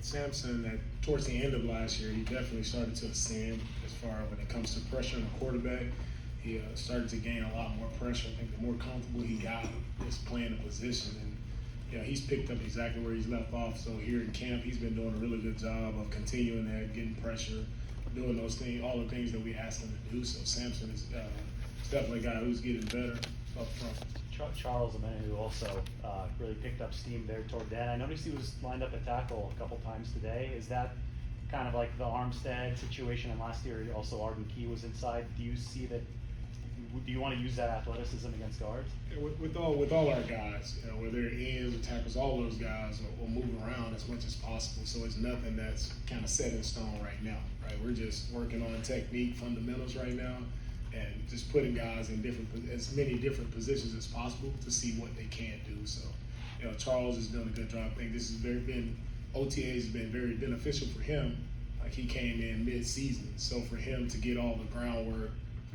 with Sampson, that towards the end of last year, he definitely started to ascend as far when it comes to pressure on the quarterback. He started to gain a lot more pressure. I think the more comfortable he got just playing the position, and he's picked up exactly where he's left off. So here in camp, he's been doing a really good job of continuing that, getting pressure, doing those things, all the things that we asked him to do. So Sampson is definitely a guy who's getting better up front. Charles, a man who also really picked up steam there toward the end. I noticed he was lined up at tackle a couple times today. Is that kind of like the Armstead situation? And last year also Arden Key was inside. Do you see that? Do you want to use that athleticism against guards? With all our guys, whether it is or tackles, all those guys will move around as much as possible. So it's nothing that's kind of set in stone right now, right? We're just working on technique, fundamentals right now, and just putting guys in as many different positions as possible to see what they can do. So, Charles has done a good job. I think this has OTAs has been very beneficial for him. Like, he came in mid-season, so for him to get all the groundwork,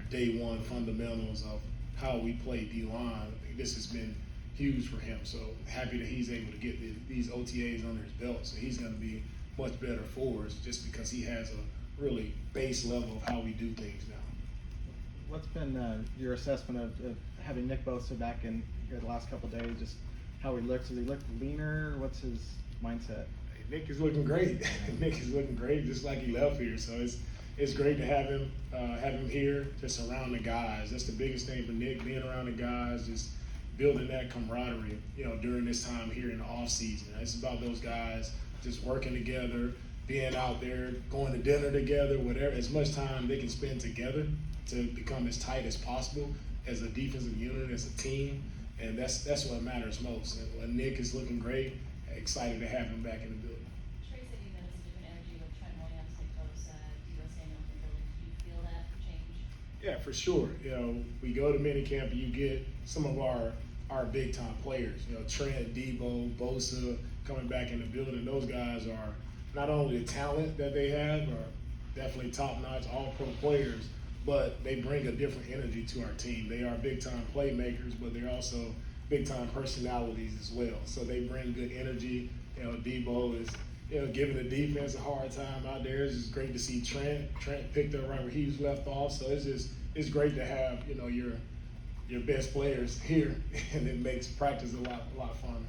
day one fundamentals of how we play D-line, I think this has been huge for him. So happy that he's able to get these OTAs under his belt. So he's going to be much better for us just because he has a really base level of how we do things now. What's been your assessment of having Nick Bosa back in here the last couple of days? Just how he looks. Does he look leaner? What's his mindset? Nick is looking great. Nick is looking great, just like he left here. So it's great to have him here, just around the guys. That's the biggest thing for Nick, being around the guys, just building that camaraderie, during this time here in the off season. It's about those guys just working together, being out there, going to dinner together, whatever, as much time they can spend together to become as tight as possible as a defensive unit, as a team. And that's what matters most. And Nick is looking great. Excited to have him back in the building. Trey said you noticed a different energy with Trent Williams, Nick Bosa, D.O. Samuel in the building. Do you feel that change? Yeah, for sure. We go to minicamp and you get some of our big time players. Trent, Debo, Bosa coming back in the building. Those guys are not only the talent that they have, are definitely top notch, all pro players, but they bring a different energy to our team. They are big time playmakers, but they're also big time personalities as well. So they bring good energy. Debo is giving the defense a hard time out there. It's just great to see Trent. Trent picked up right where he was left off. So it's great to have your best players here, and it makes practice a lot funner.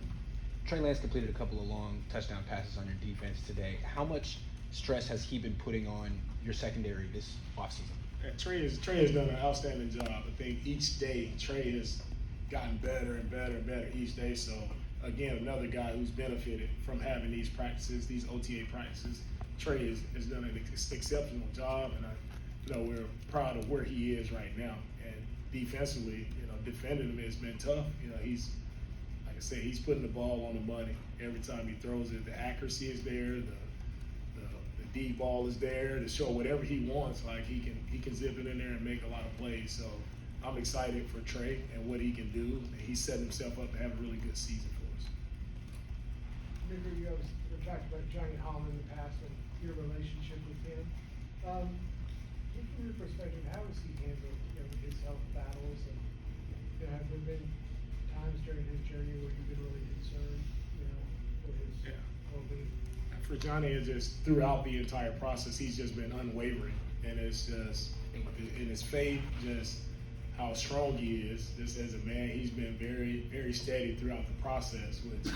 Trey Lance completed a couple of long touchdown passes on your defense today. How much stress has he been putting on your secondary this offseason? Trey has done an outstanding job. I think each day Trey has gotten better and better and better each day. So again, another guy who's benefited from having these practices, these OTA practices. Trey has done an exceptional job, and we're proud of where he is right now. And defensively, defending him has been tough. He's, like I said, he's putting the ball on the money every time he throws it. The accuracy is there. The deep ball is there to show whatever he wants. Like he can zip it in there and make a lot of plays. So I'm excited for Trey and what he can do. He's setting himself up to have a really good season for us. Remember, you guys have talked about Johnny Holland in the past and your relationship with him. From your perspective, how has he handled his health battles? And have there been times during his journey where you've been really concerned, for his well-being? For Johnny, it's just throughout the entire process, he's just been unwavering, and it's just in his faith, just how strong he is. Just as a man, he's been very, very steady throughout the process, which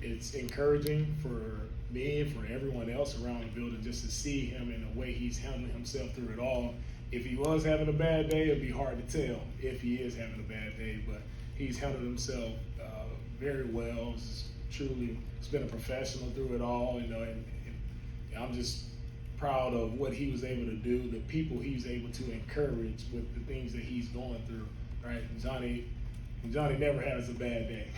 it's encouraging for me and for everyone else around the building just to see him in the way he's handling himself through it all. If he was having a bad day, it'd be hard to tell if he is having a bad day, but he's handled himself very well. He's been a professional through it all, and I'm just proud of what he was able to do, the people he's able to encourage with the things that he's going through, right? Johnny never has a bad day.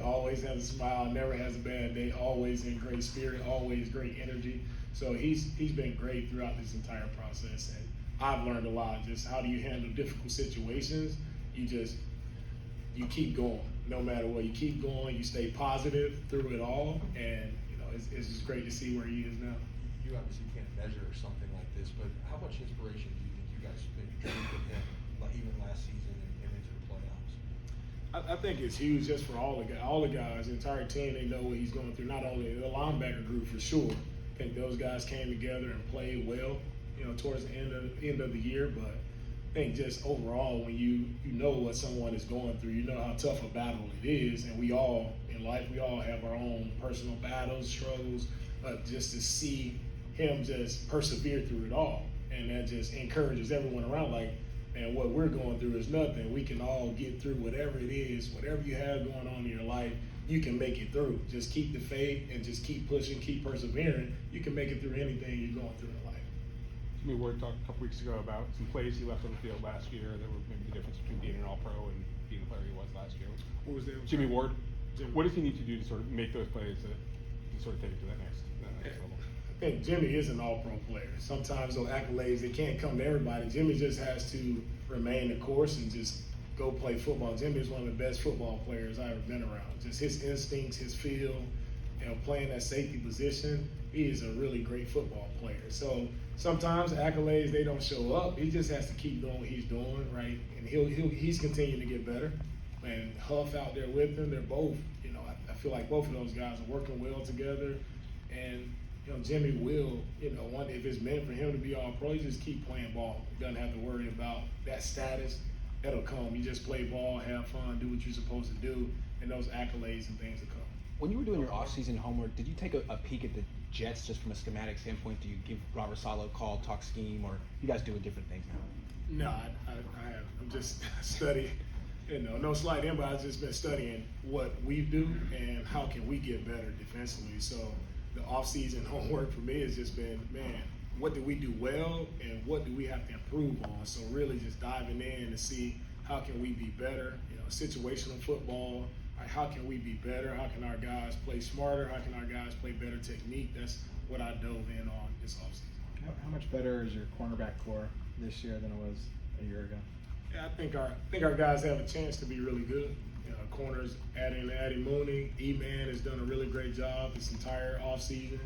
Always has a smile, never has a bad day, always in great spirit, always great energy. So he's been great throughout this entire process, and I've learned a lot. Just how do you handle difficult situations? You keep going. No matter what, you keep going, you stay positive through it all, and it's just great to see where he is now. You obviously can't measure something like this, but how much inspiration do you think you guys maybe drew from him, even last season and into the playoffs? I think it's huge just for all the guys, the entire team. They know what he's going through. Not only the linebacker group for sure, I think those guys came together and played well, towards the end of the year. But I think just overall, when you know what someone is going through, you know how tough a battle it is, and we all in life, we all have our own personal battles, struggles. But just to see him just persevere through it all, and that just encourages everyone around. Like, and what we're going through is nothing. We can all get through whatever it is, whatever you have going on in your life. You can make it through. Just keep the faith and just keep pushing, keep persevering. You can make it through anything you're going through in life. Jimmy Ward talked a couple weeks ago about some plays he left on the field last year that were maybe the difference between being an All-Pro and being the player he was last year. What was that? Jimmy Ward. Jimmy. What does he need to do to sort of make those plays that to sort of take it to that next level? I think Jimmy is an all-pro player. Sometimes those accolades, they can't come to everybody. Jimmy just has to remain the course and just go play football. Jimmy is one of the best football players I've ever been around. Just his instincts, his feel, playing that safety position, he is a really great football player. So sometimes accolades, they don't show up. He just has to keep doing what he's doing, right? And he's continuing to get better. And Huff out there with him, they're both, I feel like both of those guys are working well together. And Jimmy will, if it's meant for him to be all pro, he just keep playing ball. He doesn't have to worry about that status. That'll come. You just play ball, have fun, do what you're supposed to do, and those accolades and things will come. When you were doing your off-season homework, did you take a peek at the Jets just from a schematic standpoint? Do you give Robert Saleh a call, talk scheme, or you guys doing different things now? No, I haven't. I'm just studying. No slight in, but I've just been studying what we do and how can we get better defensively. So the off-season homework for me has just been, man, what do we do well and what do we have to improve on? So really just diving in to see how can we be better, situational football. How can we be better? How can our guys play smarter? How can our guys play better technique? That's what I dove in on this offseason. How much better is your cornerback core this year than it was a year ago? Yeah, I think our guys have a chance to be really good. Corners, adding Mooney, E-Man has done a really great job this entire offseason.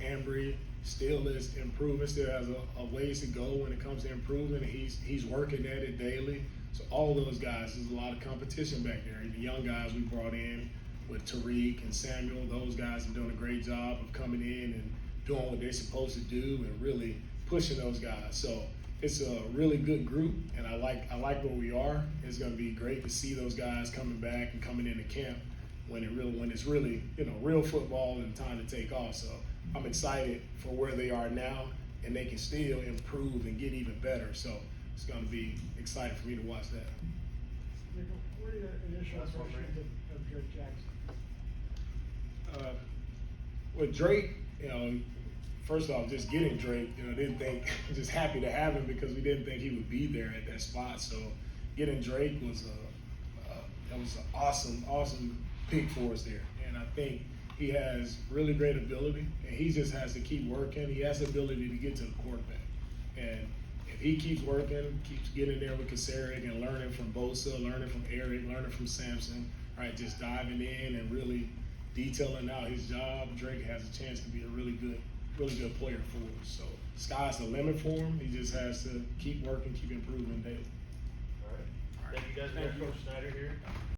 Ambry still is improving, still has a ways to go when it comes to improving. He's working at it daily. So all those guys, there's a lot of competition back there. The young guys we brought in with Tariq and Samuel, those guys have done a great job of coming in and doing what they're supposed to do and really pushing those guys. So it's a really good group, and I like where we are. It's going to be great to see those guys coming back and coming into camp when it's really real football and time to take off. So I'm excited for where they are now, and they can still improve and get even better. So it's going to be exciting for me to watch that. What are your initial impressions of Drake Jackson? With Drake, first off, just getting Drake, just happy to have him because we didn't think he would be there at that spot. So getting Drake was an awesome pick for us there. And I think he has really great ability, and he just has to keep working. He has the ability to get to the quarterback. And if he keeps working, keeps getting there with Kasarik and learning from Bosa, learning from Eric, learning from Sampson, right, just diving in and really detailing out his job, Drake has a chance to be a really good player for us. So sky's the limit for him. He just has to keep working, keep improving daily. All right. Thank you guys. Thank you. Coach Snyder here.